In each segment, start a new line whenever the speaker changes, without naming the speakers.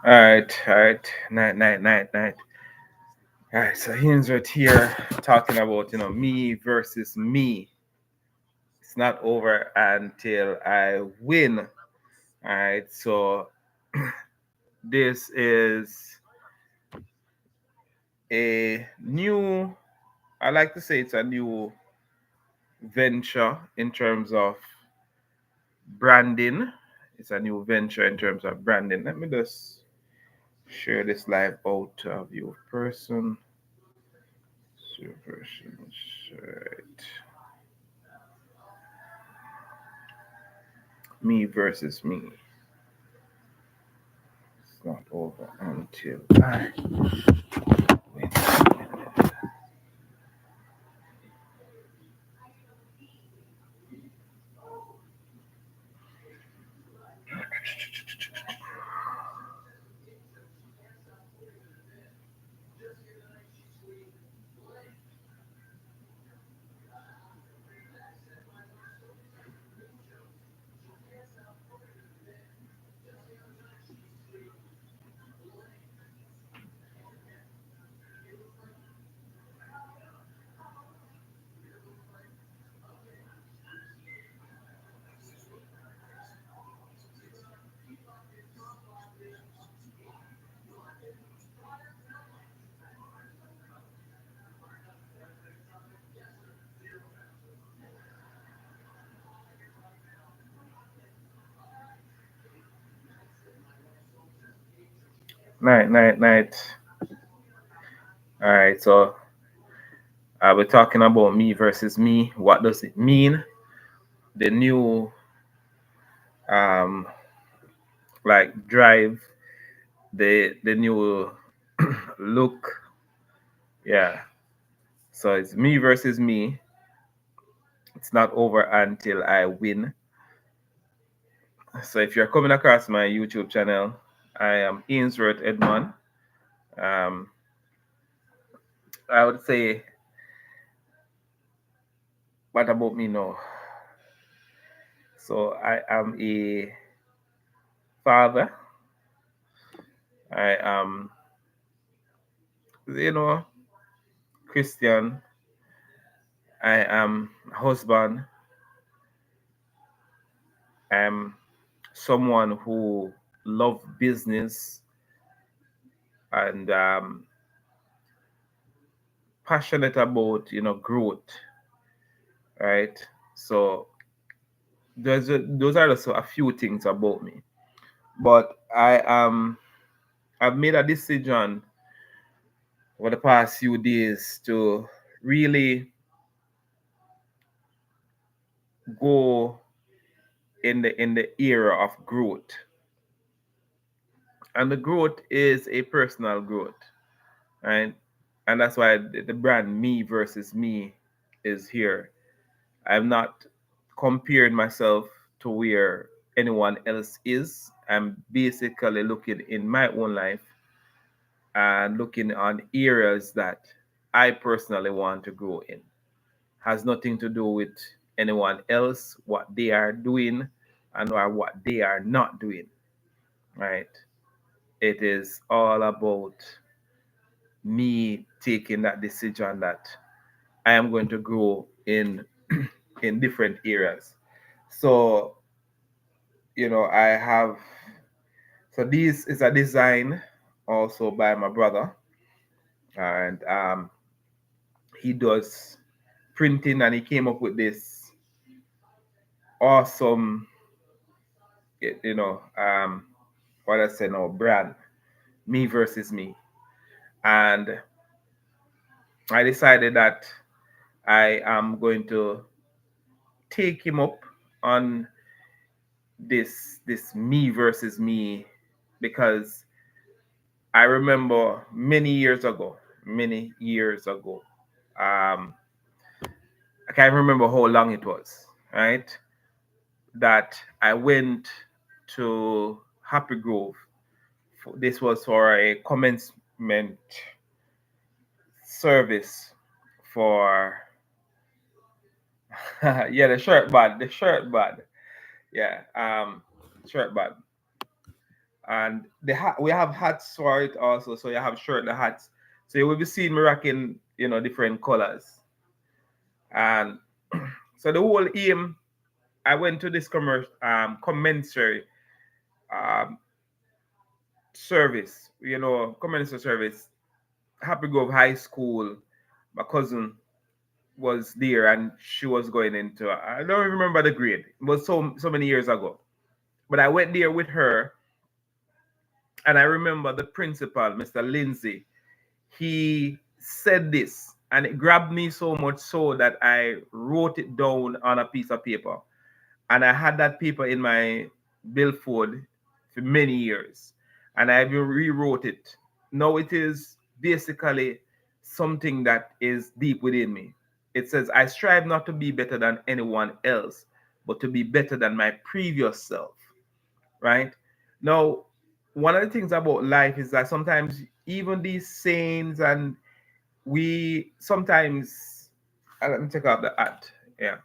All right. Night. All right, so here's right here talking about me versus me. It's not over until I win. All right, so this is a new. I like to say it's a new venture in terms of branding. It's a new venture in terms of branding. Let me just share this live out to view person. Version. Right. Me versus me. It's not over until I win. Night. All right, so we're talking about me versus me. What does it mean? The new um like drive, the new look. Yeah. So it's me versus me. It's not over until I win. So if you're coming across my YouTube channel, I am Ainsworth Edmond. Um, I would say, what about me now? So I am a father. I am, you know, Christian. I am a husband. I'm someone who love business and passionate about growth, right? So those are also a few things about me. But I've made a decision over the past few days to really go in the era of growth, and the growth is a personal growth, right? And that's why the brand me versus me is here. I'm not comparing myself to where anyone else is. I'm basically looking in my own life and looking on areas that I personally want to grow in. Has nothing to do with anyone else, what they are doing and or what they are not doing, right? It is all about me taking that decision that I am going to grow in in different areas. So, I have so this is a design also by my brother, and he does printing, and he came up with this awesome, what I say now, brand, me versus me. And I decided that I am going to take him up on this me versus me, because I remember many years ago, um, I can't remember how long it was, right? That I went to Happy Grove. This was for a commencement service for yeah, the shirt bud, yeah, shirt bud. And we have hats for it also. So you have shirt, the hats. So you will be seeing me rocking, different colors. And so the whole aim, I went to this commensurate um, service, commensurate service, Happy Grove High School. My cousin was there and she was going into, I don't remember the grade. It was so many years ago. But I went there with her, and I remember the principal, Mr. Lindsay, he said this, and it grabbed me so much so that I wrote it down on a piece of paper. And I had that paper in my billfold for many years. And I even rewrote it. Now it is basically something that is deep within me. It says, I strive not to be better than anyone else, but to be better than my previous self. Right? Now, one of the things about life is that sometimes even these sayings, and we sometimes let me take off the hat, yeah,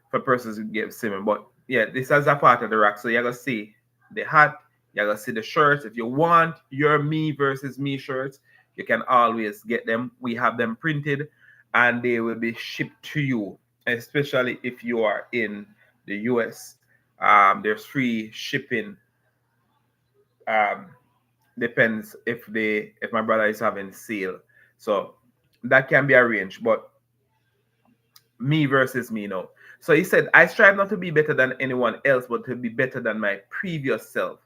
for persons who give similar. But yeah, this is a part of the rack. So you're gonna see the hat, you're gonna see the shirts. If you want your me versus me shirts, you can always get them. We have them printed and they will be shipped to you, especially if you are in the US. There's free shipping. um, Depends if my brother is having sale, so that can be arranged. But me versus me now. So he said, I strive not to be better than anyone else, but to be better than my previous self.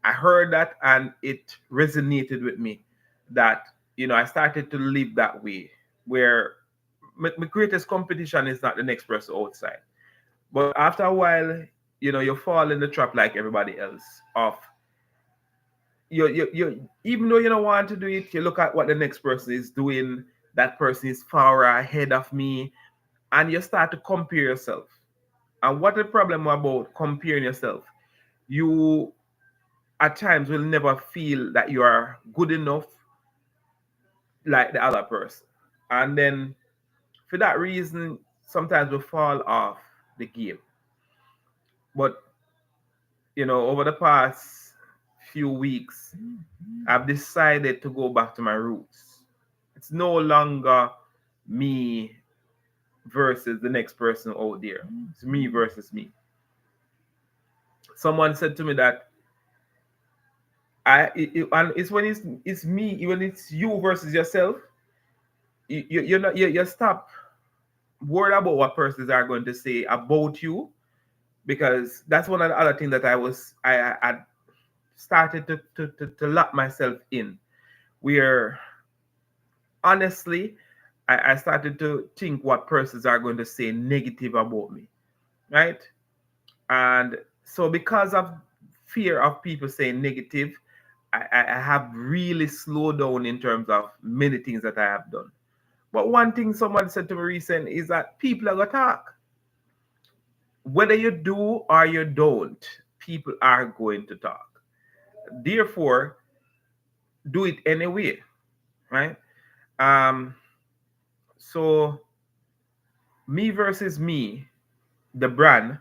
I heard that and it resonated with me, that I started to live that way, where my greatest competition is not the next person outside. But after a while, you fall in the trap like everybody else of you even though you don't want to do it, you look at what the next person is doing. That person is far ahead of me, and you start to compare yourself. And what the problem about comparing yourself? You at times will never feel that you are good enough like the other person. And then for that reason, sometimes we fall off the game. But over the past few weeks, I've decided to go back to my roots. It's no longer me versus the next person out there. It's me versus me. Someone said to me that and it's when it's me, when it's you versus yourself, you're not you stop worried about what persons are going to say about you, because that's one of the other things that I started to lock myself in, where honestly I started to think what persons are going to say negative about me, right? And so because of fear of people saying negative, I have really slowed down in terms of many things that I have done. But one thing someone said to me recently is that people are going to talk. Whether you do or you don't, people are going to talk. Therefore, do it anyway, right? Um, so me versus me, the brand,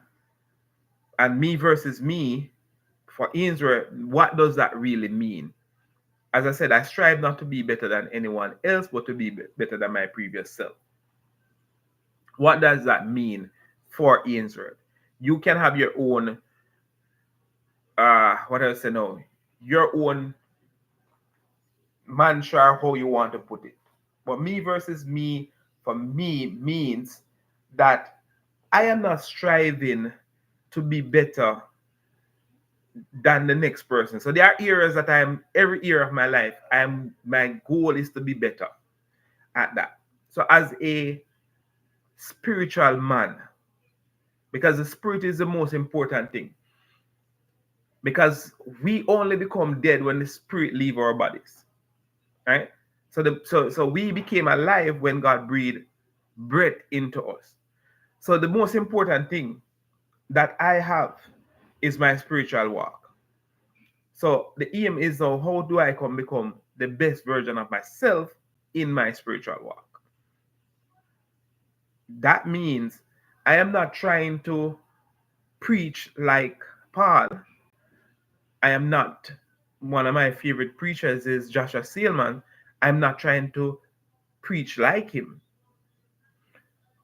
and me versus me for Ainsworth, what does that really mean? As I said, I strive not to be better than anyone else, but to be better than my previous self. What does that mean for Ainsworth? You can have your own, what else I know, your own mantra, how you want to put it. But me versus me, for me, means that I am not striving to be better than the next person. So there are areas that every area of my life, my goal is to be better at that. So as a spiritual man, because the spirit is the most important thing, because we only become dead when the spirit leave our bodies, right? So we became alive when God breathed breath into us. So the most important thing that I have is my spiritual walk. So the aim is now, how do I become the best version of myself in my spiritual walk? That means I am not trying to preach like Paul. I am not one of my favorite preachers is Joshua Seelman. I'm not trying to preach like him,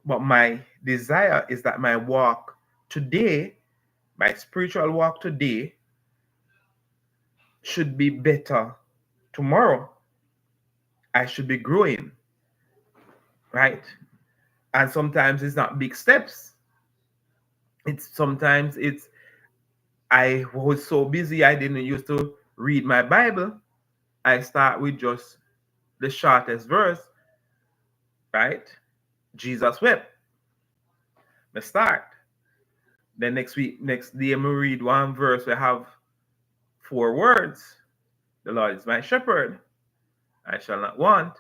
but my desire is that my walk today, my spiritual walk today, should be better tomorrow. I should be growing, right? And sometimes it's not big steps. It's I was so busy I didn't used to read my Bible. I start with just the shortest verse, right? Jesus wept. I start. Then next day, I read one verse. We have 4 words. The Lord is my shepherd. I shall not want.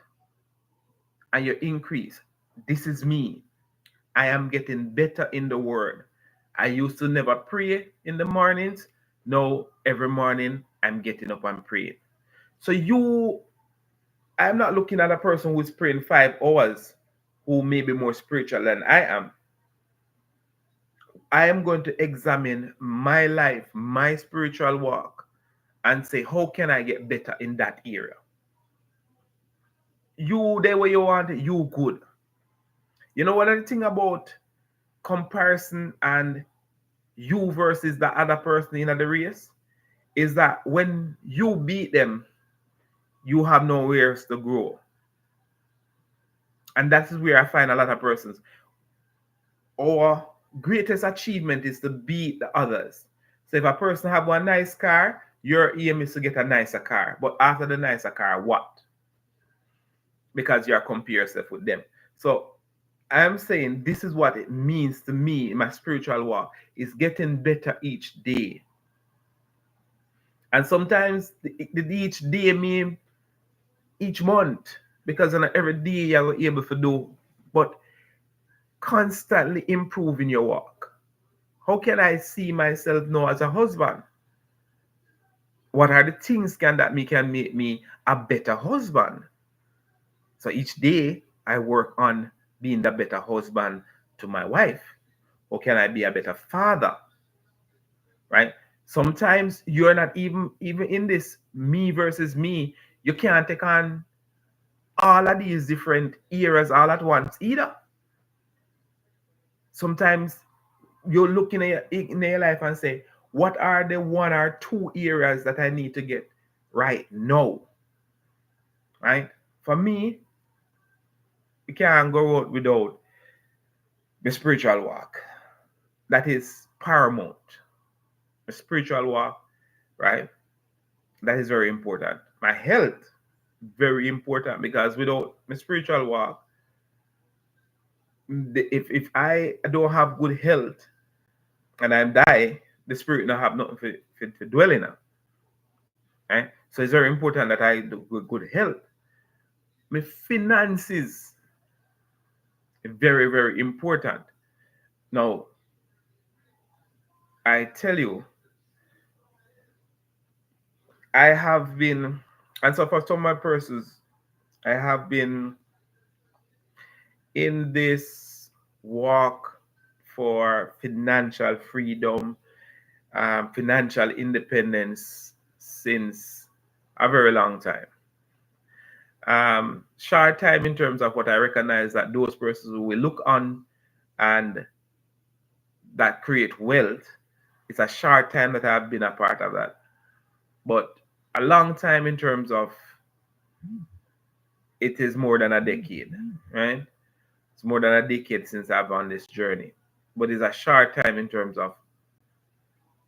And you increase. This is me. I am getting better in the word. I used to never pray in the mornings. Now, every morning, I'm getting up and praying. So I'm not looking at a person who's praying 5 hours who may be more spiritual than I am. I am going to examine my life, my spiritual walk, and say, how can I get better in that area? You there where you want it, you good. You know what the thing about comparison and you versus the other person in the race is that when you beat them, you have nowhere to grow. And that is where I find a lot of persons. Our greatest achievement is to beat the others. So if a person have one nice car, your aim is to get a nicer car. But after the nicer car, what? Because you are comparing yourself with them. So I'm saying this is what it means to me in my spiritual walk, is getting better each day. And sometimes each day mean each month, because not every day you're able to do, but constantly improving your walk. How can I see myself now as a husband? What are the things that can make me a better husband? So each day I work on being the better husband to my wife. How can I be a better father? Right? Sometimes you're not even in this me versus me. You can't take on all of these different areas all at once either. Sometimes you're looking at in your life and say, what are the 1 or 2 areas that I need to get right now? Right? For me, you can't go out without the spiritual walk. That is paramount. The spiritual walk, right? That is very important. My health, very important, because without my spiritual walk, if I don't have good health and I die, the spirit don't have nothing to dwell in. Right? So it's very important that I do good health. My finances, very, very important. Now, I tell you, I have been, and so for some of my persons, I have been in this walk for financial freedom, financial independence since a very long time. Short time in terms of what I recognize that those persons who will look on and that create wealth, it's a short time that I've been a part of that. But a long time in terms of it is more than a decade, right? It's more than a decade since I've on this journey. But it's a short time in terms of,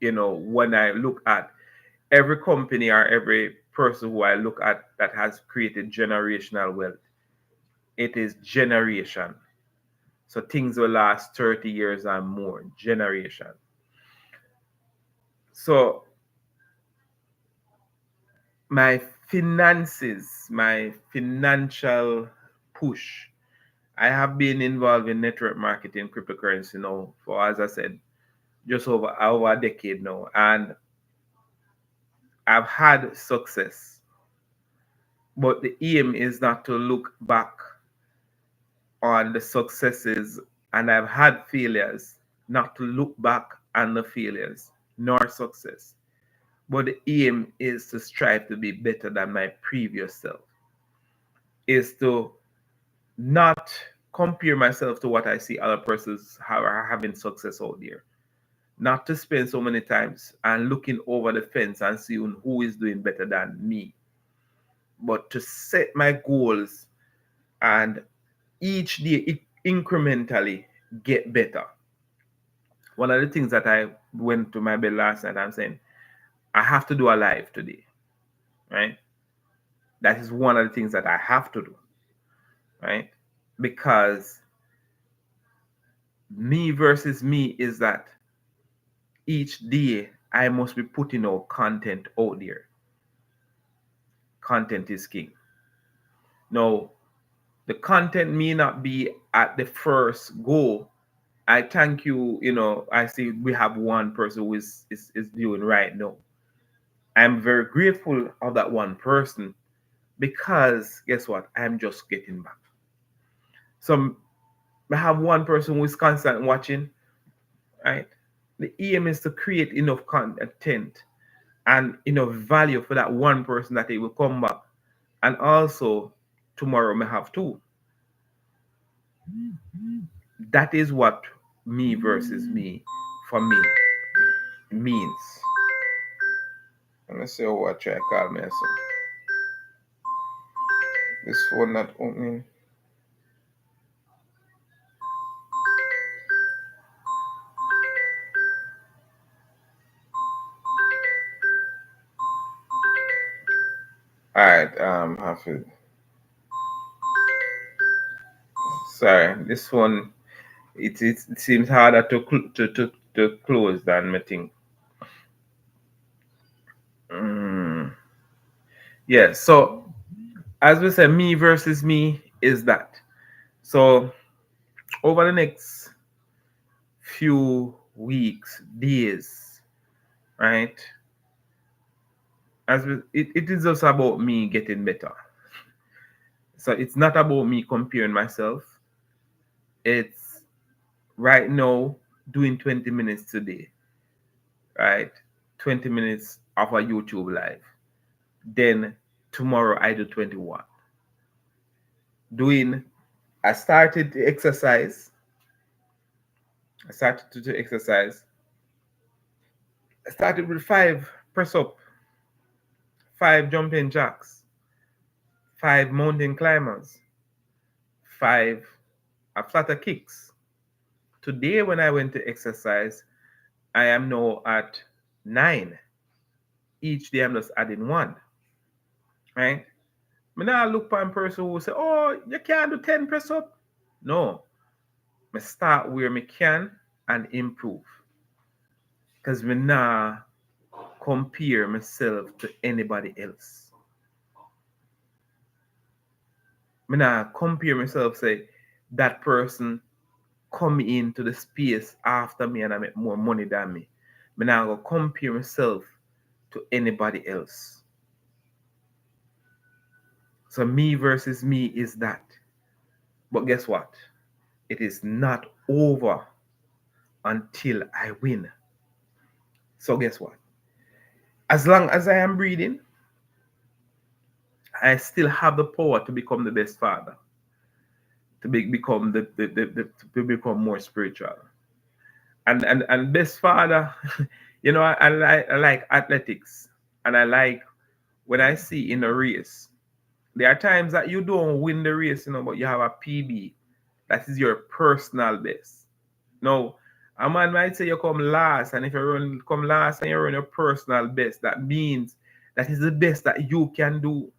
when I look at every company or every person who I look at that has created generational wealth, it is generation. So things will last 30 years and more, generation. So my finances, my financial push, I have been involved in network marketing, cryptocurrency now for, as I said, just over a decade now. And I've had success. But the aim is not to look back on the successes, and I've had failures, not to look back on the failures nor success, but the aim is to strive to be better than my previous self, is to not compare myself to what I see other persons are having success out there. Not to spend so many times and looking over the fence and seeing who is doing better than me, but to set my goals and each day incrementally get better. One of the things that I went to my bed last night, I'm saying, I have to do a live today, right? That is one of the things that I have to do, right? Because me versus me is that each day I must be putting out content out there. Content is king. Now, the content may not be at the first go. I thank you, I see we have one person who is doing right now. I'm very grateful of that one person because guess what? I'm just getting back. So I have one person who is constant watching, right? The aim is to create enough content and enough value for that one person that it will come back. And also tomorrow may have two. That is what me versus me for me means. Let me see what I try to call myself. This phone not opening. All right, have to. Sorry, this one it seems harder to close than me think. Yeah, so as we said, me versus me is that. So over the next few weeks, days, right? It is just about me getting better. So it's not about me comparing myself. It's right now doing 20 minutes today, right? 20 minutes of a YouTube live. Then tomorrow I do 21. I started to exercise. I started to do exercise. I started with 5 press up, 5 jumping jacks, 5 mountain climbers, 5 flatter kicks. Today, when I went to exercise, I am now at 9. Each day, I'm just adding 1. Right? I now look for a person who say, "Oh, you can't do 10 press up." No, I start where I can and improve. Because I now compare myself to anybody else. I now compare myself, say, that person come into the space after me and I make more money than me. I now go compare myself to anybody else. So me versus me is that. But guess what? It is not over until I win. So guess what? As long as I am breathing, I still have the power to become the best father, to become to become more spiritual. And best father, I like athletics, and I like when I see in a race. There are times that you don't win the race, but you have a PB. That is your personal best. Now, a man might say you come last, and if you come last and you run your personal best, that means that is the best that you can do.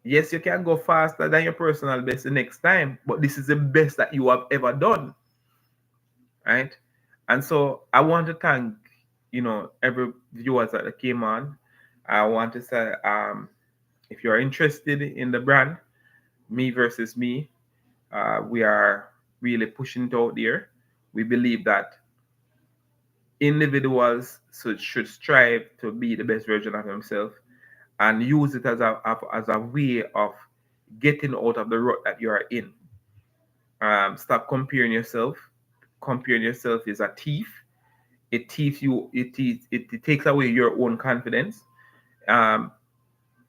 Yes, you can go faster than your personal best the next time, but this is the best that you have ever done, right? And so I want to thank, every viewers that came on. I want to say, if you're interested in the brand, me versus me, we are really pushing it out there. We believe that individuals should strive to be the best version of themselves and use it as a way of getting out of the rut that you are in. Stop comparing yourself. Comparing yourself is a thief. it teaches you, it takes away your own confidence. Um,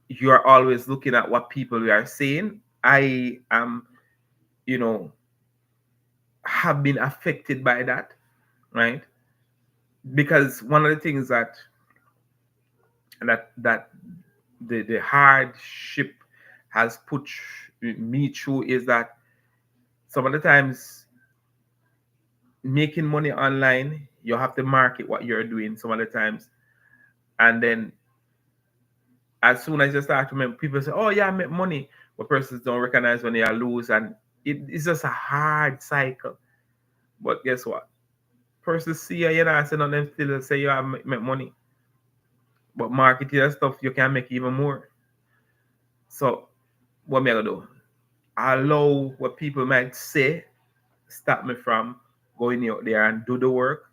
you are always looking at what people are saying. I am, you know, have been affected by that, right? Because one of the things that the hardship has put me through is that some of the times making money online, you have to market what you're doing some of the times, and then as soon as you start to make, people say, "Oh yeah, I make money," but persons don't recognize when they are lose, and it's just a hard cycle. But guess what? Persons see you, you know, and them still say you have make money, but marketing and stuff you can make even more. So what me I gonna do? Allow what people might say stop me from going out there and do the work.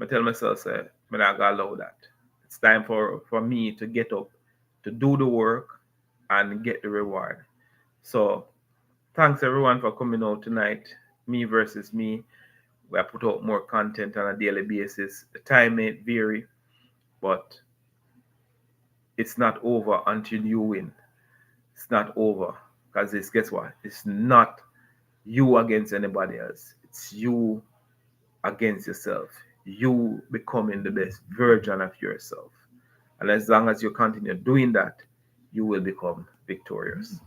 I tell myself, say, I'm not gonna allow that. It's time for me to get up, to do the work and get the reward. So thanks everyone for coming out tonight. Me versus me. We have put out more content on a daily basis. The time may vary, but it's not over until you win. It's not over. Because it's, guess what? It's not you against anybody else. It's you against yourself. You becoming the best version of yourself. And as long as you continue doing that, you will become victorious.